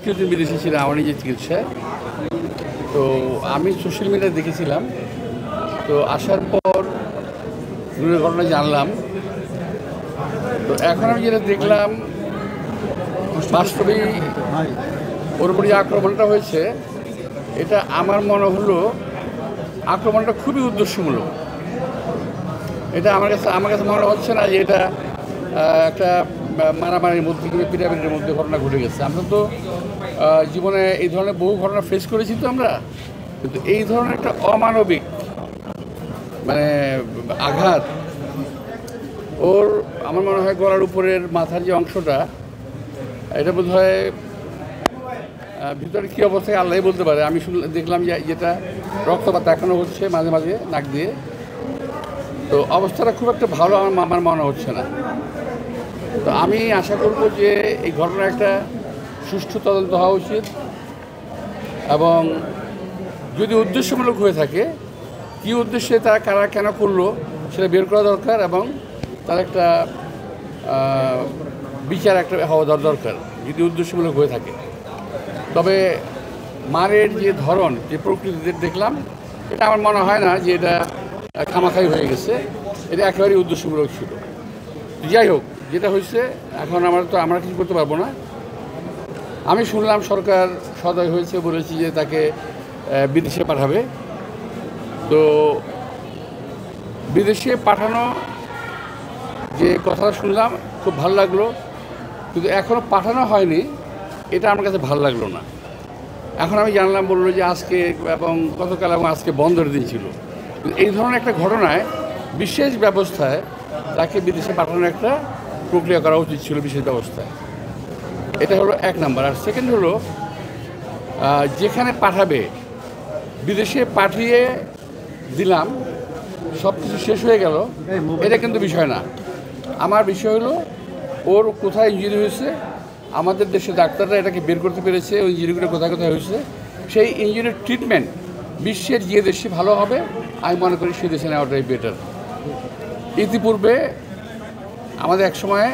কিছুদিন বিদেশে ছিলাম আমার নিজের চিকিৎসায়। তো আমি সোশ্যাল মিডিয়ায় দেখেছিলাম, তো আসার পর দূরের ঘটনা জানলাম। তো এখন আমি যেটা দেখলাম, বাস্তবেই ওর উপর যে আক্রমণটা হয়েছে, এটা আমার মনে হলো আক্রমণটা খুবই উদ্দেশ্যমূলক। এটা আমার কাছে মনে হচ্ছে না যে এটা একটা মারামারির মধ্যে কিংবা পিটাপিটির মধ্যে ঘটনা ঘটে গেছে। আমরা তো জীবনে এই ধরনের বহু ঘটনা ফেস করেছি, তো আমরা কিন্তু এই ধরনের একটা অমানবিক আঘাত ওর আমার মনে হয় গলার উপরের মাথার যে অংশটা, এটা বোধ হয় ভিতরে কী অবস্থায় আল্লাহই বলতে পারে। আমি দেখলাম যে যেটা রক্তপাত দেখানো হচ্ছে মাঝে মাঝে নাক দিয়ে। তো অবস্থাটা খুব একটা ভালো আমার মনে হচ্ছে না। তো আমি আশা করব যে এই ঘটনার একটা সুষ্ঠু তদন্ত হওয়া উচিত, এবং যদি উদ্দেশ্যমূলক হয়ে থাকে, কী উদ্দেশ্যে তারা কারা কেন করলো সেটা বের করা দরকার, এবং তার একটা বিচার একটা হওয়া দরকার যদি উদ্দেশ্যমূলক হয়ে থাকে। তবে মারের যে ধরন, যে প্রকৃতি দেখলাম, এটা আমার মনে হয় না যে এটা খামাখাই হয়ে গেছে, এটা একেবারেই উদ্দেশ্যমূলক ছিল। যাই হোক, যেটা হয়েছে এখন আমরা কিছু করতে পারবো না। আমি শুনলাম সরকার সদয় হয়েছে, বলেছি যে তাকে বিদেশে পাঠাবে। তো বিদেশে পাঠানো যে কথাটা শুনলাম খুব ভালো লাগলো, কিন্তু এখনও পাঠানো হয়নি, এটা আমার কাছে ভালো লাগলো না। এখন আমি জানলাম, বললো যে আজকে এবং গতকাল এবং আজকে বন্ধের দিন ছিল। এই ধরনের একটা ঘটনায় বিশেষ ব্যবস্থায় তাকে বিদেশে পাঠানোর একটা প্রক্রিয়া করা উচিত ছিল, বিশেষ ব্যবস্থায়। এটা হলো এক নাম্বার। আর সেকেন্ড হলো, যেখানে পাঠাবে বিদেশে পাঠিয়ে দিলাম, সব কিছু শেষ হয়ে গেল, এটা কিন্তু বিষয় না। আমার বিষয় হলো ওর কোথায় ইঞ্জুরি হয়েছে, আমাদের দেশে ডাক্তাররা এটাকে বের করতে পেরেছে ওই ইঞ্জুরিগুলো কোথায় কোথায় হয়েছে। সেই ইঞ্জুরির ট্রিটমেন্ট বিশ্বের যে দেশে ভালো হবে আমি মনে করি সে দেশে নেওয়াটাই বেটার। ইতিপূর্বে আমাদের এক সময়ে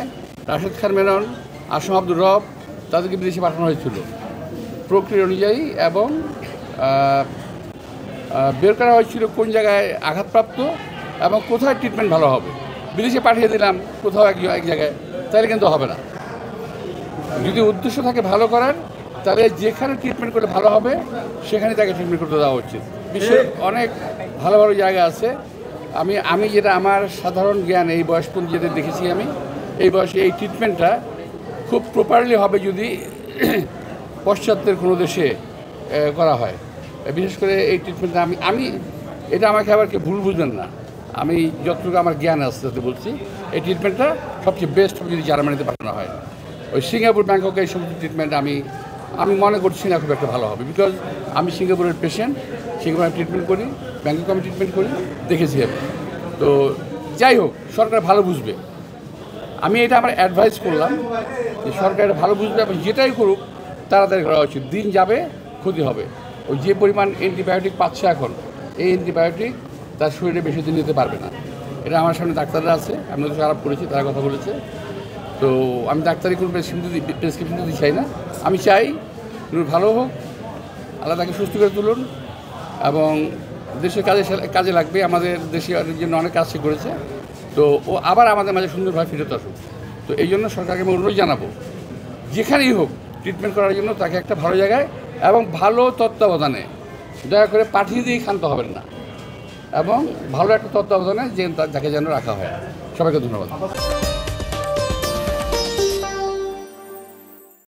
রাশেদ খান মেনন, আসম আব্দুর রব, তাদেরকে বিদেশে পাঠানো হয়েছিল প্রক্রিয়া অনুযায়ী, এবং বের করা হয়েছিল কোন জায়গায় আঘাতপ্রাপ্ত এবং কোথায় ট্রিটমেন্ট ভালো হবে। বিদেশে পাঠিয়ে দিলাম কোথাও এক জায়গায়, তাহলে কিন্তু হবে না। যদি উদ্দেশ্য থাকে ভালো করার, তাহলে যেখানে ট্রিটমেন্ট করলে ভালো হবে সেখানে তাকে ট্রিটমেন্ট করতে দেওয়া উচিত। বিশ্বের অনেক ভালো ভালো জায়গা আছে। আমি যেটা আমার সাধারণ জ্ঞান, এই বয়স পর্যন্ত যেটা দেখেছি, আমি এই বয়সে এই ট্রিটমেন্টটা খুব প্রপারলি হবে যদি পশ্চাত্যের কোনো দেশে করা হয়। বিশেষ করে এই ট্রিটমেন্টটা আমি এটা আমাকে আবার কেউ ভুল বুঝবেন না, আমি যতটুকু আমার জ্ঞান আছে তাতে বলছি, এই ট্রিটমেন্টটা সবচেয়ে বেস্ট হবে যদি জার্মানিতে পাঠানো হয়। ওই সিঙ্গাপুর, ব্যাংকক এই সমস্ত ট্রিটমেন্ট আমি মনে করছি না খুব একটা ভালো হবে। বিকজ আমি সিঙ্গাপুরের পেশেন্ট, সিঙ্গাপুরে আমি ট্রিটমেন্ট করি, ব্যাংকক আমি ট্রিটমেন্ট করি, দেখেছি আমি। তো যাই হোক, সরকার ভালো বুঝবে। আমি এটা আমার অ্যাডভাইস করলাম যে সরকার এটা ভালো বুঝবে, এবং যেটাই করুক তাড়াতাড়ি করা উচিত। দিন যাবে, ক্ষতি হবে। ওই যে পরিমাণ অ্যান্টিবায়োটিক পাচ্ছে এখন, এই অ্যান্টিবায়োটিক তার শরীরে বেশি দিন নিতে পারবে না। এটা আমার সামনে ডাক্তাররা আছে, আমি ওদের খারাপ করেছি, তারা কথা বলেছে। তো আমি ডাক্তারি কোনো প্রেসক্রিপশন দিতে চাই না। আমি চাই ভালো হোক, আল্লাহ তাকে সুস্থ করে তুলুন, এবং দেশের কাজে লাগবে। আমাদের দেশের জন্য অনেক কাজ সে করেছে। তো ও আবার আমাদের মাঝে সুন্দরভাবে ফিরত আসুক। তো এই জন্য সরকারকে আমি অনুরোধ জানাবো, যেখানেই হোক ট্রিটমেন্ট করার জন্য তাকে একটা ভালো জায়গায় এবং ভালো তত্ত্বাবধানে, দয়া করে পাঠিয়ে দিয়ে ক্ষান্ত হবেন না, এবং ভালো একটা তত্ত্বাবধানে যে তাকে যেন রাখা হয়। সবাইকে ধন্যবাদ।